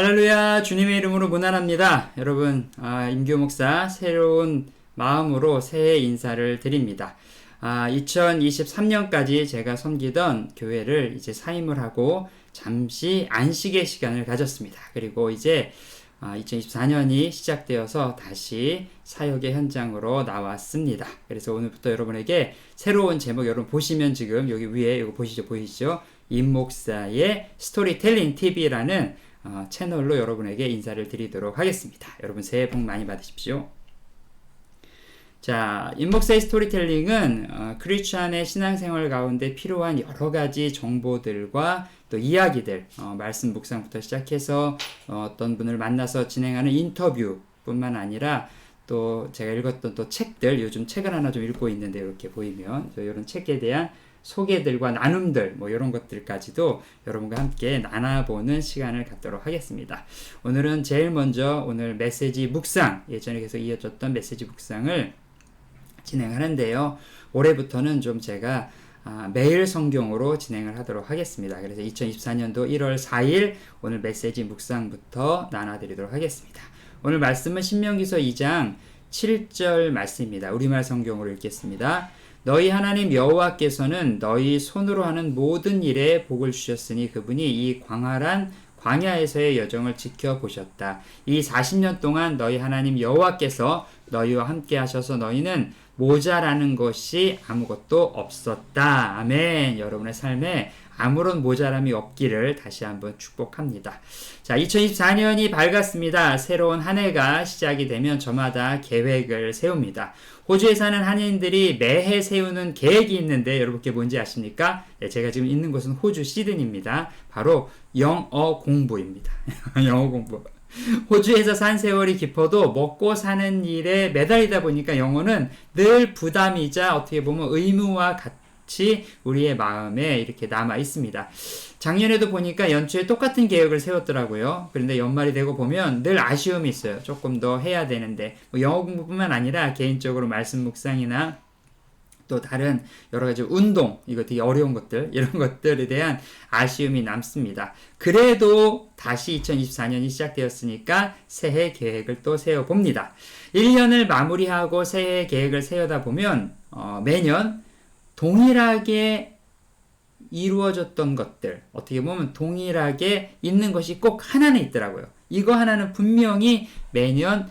할렐루야, 주님의 이름으로 문안합니다. 여러분, 임교 목사 새로운 마음으로 새해 인사를 드립니다. 2023년까지 제가 섬기던 교회를 이제 사임을 하고 잠시 안식의 시간을 가졌습니다. 그리고 이제 2024년이 시작되어서 다시 사역의 현장으로 나왔습니다. 그래서 오늘부터 여러분에게 새로운 제목, 여러분 보시면 지금 여기 위에 이거 보이시죠? 임 목사의 스토리텔링 TV라는 채널로 여러분에게 인사를 드리도록 하겠습니다. 여러분 새해 복 많이 받으십시오. 자, 임 목사의 스토리텔링은 크리스찬의 신앙생활 가운데 필요한 여러 가지 정보들과 또 이야기들, 말씀 묵상부터 시작해서 어떤 분을 만나서 진행하는 인터뷰뿐만 아니라 또 제가 읽었던 또 책들, 요즘 책을 하나 좀 읽고 있는데 이렇게 보이면 이런 책에 대한 소개들과 나눔들 이런 것들까지도 여러분과 함께 나눠보는 시간을 갖도록 하겠습니다. 오늘은 제일 먼저 오늘 메시지 묵상, 예전에 계속 이어졌던 메시지 묵상을 진행하는데요. 올해부터는 좀 제가 매일 성경으로 진행을 하도록 하겠습니다. 그래서 2024년도 1월 4일 오늘 메시지 묵상부터 나눠드리도록 하겠습니다. 오늘 말씀은 신명기서 2장 7절 말씀입니다. 우리말 성경으로 읽겠습니다. 너희 하나님 여호와께서는 너희 손으로 하는 모든 일에 복을 주셨으니 그분이 이 광활한 광야에서의 여정을 지켜보셨다. 이 40년 동안 너희 하나님 여호와께서 너희와 함께 하셔서 너희는 모자라는 것이 아무것도 없었다. 아멘. 여러분의 삶에 아무런 모자람이 없기를 다시 한번 축복합니다. 자, 2024년이 밝았습니다. 새로운 한 해가 시작이 되면 저마다 계획을 세웁니다. 호주에 사는 한인들이 매해 세우는 계획이 있는데 여러분께 뭔지 아십니까? 네, 제가 지금 있는 곳은 호주 시드니입니다. 바로 영어 공부입니다. 영어 공부. 호주에서 산 세월이 깊어도 먹고 사는 일에 매달리다 보니까 영어는 늘 부담이자 어떻게 보면 의무와 같이 우리의 마음에 이렇게 남아 있습니다. 작년에도 보니까 연초에 똑같은 계획을 세웠더라고요. 그런데 연말이 되고 보면 늘 아쉬움이 있어요. 조금 더 해야 되는데 영어 공부뿐만 아니라 개인적으로 말씀 묵상이나 또 다른 여러 가지 운동, 이거 되게 어려운 것들, 이런 것들에 대한 아쉬움이 남습니다. 그래도 다시 2024년이 시작되었으니까 새해 계획을 또 세워봅니다. 1년을 마무리하고 새해 계획을 세우다 보면 매년 동일하게 이루어졌던 것들, 어떻게 보면 동일하게 있는 것이 꼭 하나는 있더라고요. 이거 하나는 분명히 매년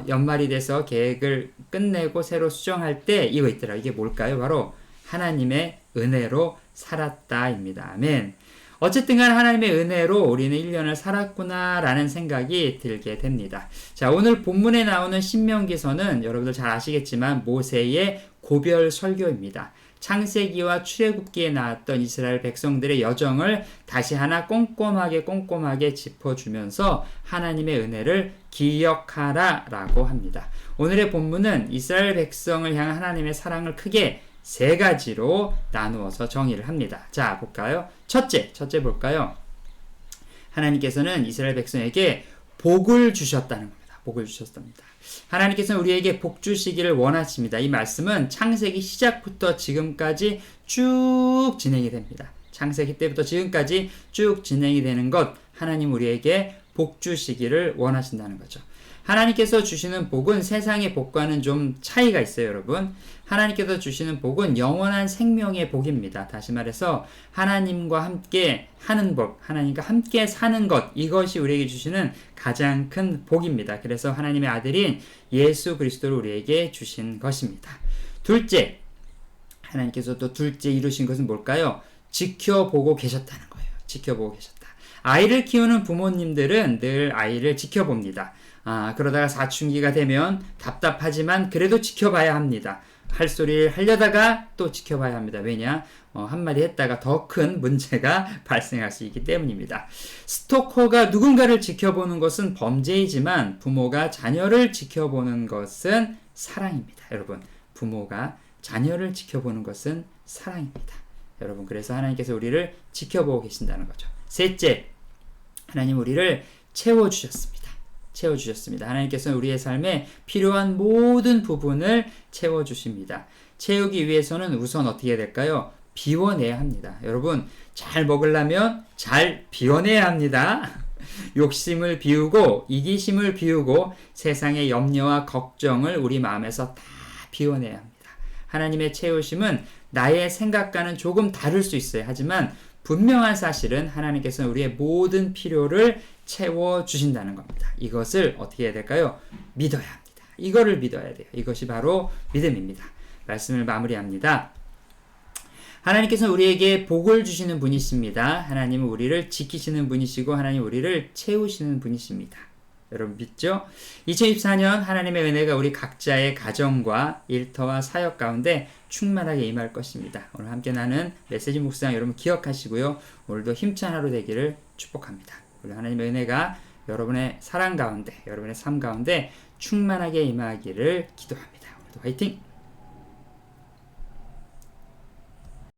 연말이 돼서 계획을 끝내고 새로 수정할 때 이거 있더라. 이게 뭘까요? 바로 하나님의 은혜로 살았다입니다. 아멘. 어쨌든 간 하나님의 은혜로 우리는 1년을 살았구나 라는 생각이 들게 됩니다. 자, 오늘 본문에 나오는 신명기서는 여러분들 잘 아시겠지만 모세의 고별 설교입니다. 창세기와 출애굽기에 나왔던 이스라엘 백성들의 여정을 다시 하나 꼼꼼하게 짚어주면서 하나님의 은혜를 기억하라 라고 합니다. 오늘의 본문은 이스라엘 백성을 향한 하나님의 사랑을 크게 세 가지로 나누어서 정의를 합니다. 자, 볼까요? 첫째 볼까요? 하나님께서는 이스라엘 백성에게 복을 주셨다는 겁니다. 복을 주셨답니다. 하나님께서는 우리에게 복 주시기를 원하십니다. 이 말씀은 창세기 시작부터 지금까지 쭉 진행이 됩니다. 창세기 때부터 지금까지 쭉 진행이 되는 것, 하나님 우리에게 복 주시기를 원하신다는 거죠. 하나님께서 주시는 복은 세상의 복과는 좀 차이가 있어요, 여러분. 하나님께서 주시는 복은 영원한 생명의 복입니다. 다시 말해서 하나님과 함께 하는 법, 하나님과 함께 사는 것, 이것이 우리에게 주시는 가장 큰 복입니다. 그래서 하나님의 아들인 예수 그리스도를 우리에게 주신 것입니다. 둘째, 하나님께서 또 둘째 이루신 것은 뭘까요? 지켜보고 계셨다는 거예요. 지켜보고 계셨다. 아이를 키우는 부모님들은 늘 아이를 지켜봅니다. 그러다가 사춘기가 되면 답답하지만 그래도 지켜봐야 합니다. 할 소리를 하려다가 또 지켜봐야 합니다. 왜냐? 한마디 했다가 더 큰 문제가 발생할 수 있기 때문입니다. 스토커가 누군가를 지켜보는 것은 범죄이지만 부모가 자녀를 지켜보는 것은 사랑입니다. 여러분, 부모가 자녀를 지켜보는 것은 사랑입니다. 여러분, 그래서 하나님께서 우리를 지켜보고 계신다는 거죠. 셋째, 하나님 우리를 채워주셨습니다. 하나님께서는 우리의 삶에 필요한 모든 부분을 채워주십니다. 채우기 위해서는 우선 어떻게 해야 될까요? 비워내야 합니다. 여러분, 잘 먹으려면 잘 비워내야 합니다. 욕심을 비우고 이기심을 비우고 세상의 염려와 걱정을 우리 마음에서 다 비워내야 합니다. 하나님의 채우심은 나의 생각과는 조금 다를 수 있어요. 하지만 분명한 사실은 하나님께서는 우리의 모든 필요를 채워주신다는 겁니다. 이것을 어떻게 해야 될까요? 믿어야 합니다. 이거를 믿어야 돼요. 이것이 바로 믿음입니다. 말씀을 마무리합니다. 하나님께서는 우리에게 복을 주시는 분이십니다. 하나님은 우리를 지키시는 분이시고 하나님 우리를 채우시는 분이십니다. 여러분 믿죠? 2024년 하나님의 은혜가 우리 각자의 가정과 일터와 사역 가운데 충만하게 임할 것입니다. 오늘 함께 나눈 메시지 묵상 여러분 기억하시고요. 오늘도 힘찬 하루 되기를 축복합니다. 우리 하나님의 은혜가 여러분의 사랑 가운데, 여러분의 삶 가운데 충만하게 임하기를 기도합니다. 오늘도 화이팅!